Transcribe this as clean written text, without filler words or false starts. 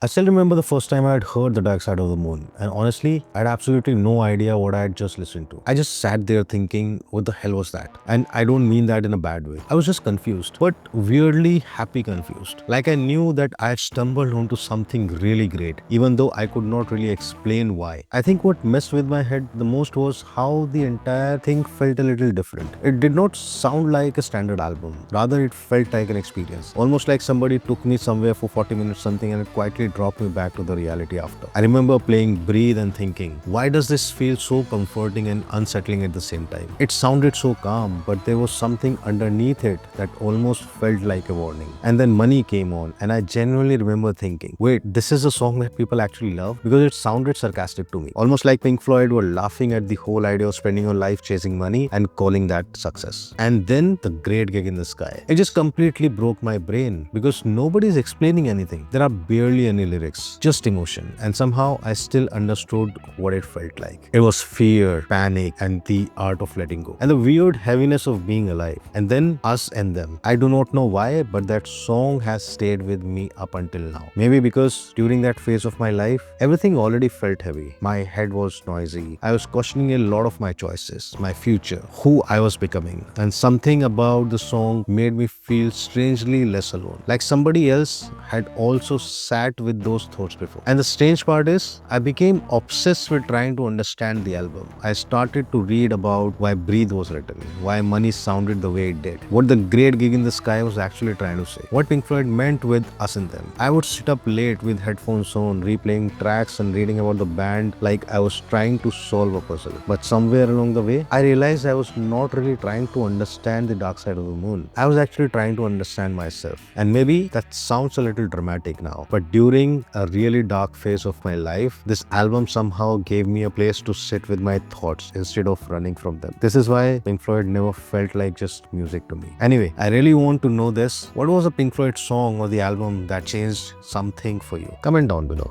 I still remember the first time I had heard The Dark Side of the Moon, and honestly, I had absolutely no idea what I had just listened to. I just sat there thinking, what the hell was that? And I don't mean that in a bad way. I was just confused, but weirdly happy confused. Like I knew that I had stumbled onto something really great, even though I could not really explain why. I think what messed with my head the most was how the entire thing felt a little different. It did not sound like a standard album. Rather, it felt like an experience. Almost like somebody took me somewhere for 40 minutes something and it quietly dropped me back to the reality after. I remember playing Breathe and thinking, why does this feel so comforting and unsettling at the same time? It sounded so calm, but there was something underneath it that almost felt like a warning. And then Money came on, and I genuinely remember thinking, wait, this is a song that people actually love? Because it sounded sarcastic to me. Almost like Pink Floyd were laughing at the whole idea of spending your life chasing money and calling that success. And then the Great Gig in the Sky. It just completely broke my brain because nobody's explaining anything. There are barely any lyrics, just emotion. And somehow I still understood what it felt like. It was fear, panic, and the art of letting go. And the weird heaviness of being alive. And then Us and Them. I do not know why, but that song has stayed with me up until now. Maybe because during that phase of my life, everything already felt heavy. My head was noisy. I was questioning a lot of my choices, my future, who I was becoming. And something about the song made me feel strangely less alone. Like somebody else had also sat with those thoughts before. And the strange part is, I became obsessed with trying to understand the album. I started to read about why Breathe was written, why Money sounded the way it did, what the Great Gig in the Sky was actually trying to say, what Pink Floyd meant with Us and Them. I would sit up late with headphones on, replaying tracks and reading about the band like I was trying to solve a puzzle. But somewhere along the way, I realized I was not really trying to understand the dark side of the moon. I was actually trying to understand myself. And maybe that sounds a little dramatic now, but during a really dark phase of my life, this album somehow gave me a place to sit with my thoughts instead of running from them. This is why Pink Floyd never felt like just music to me. Anyway, I really want to know this. What was a Pink Floyd song or the album that changed something for you? Comment down below.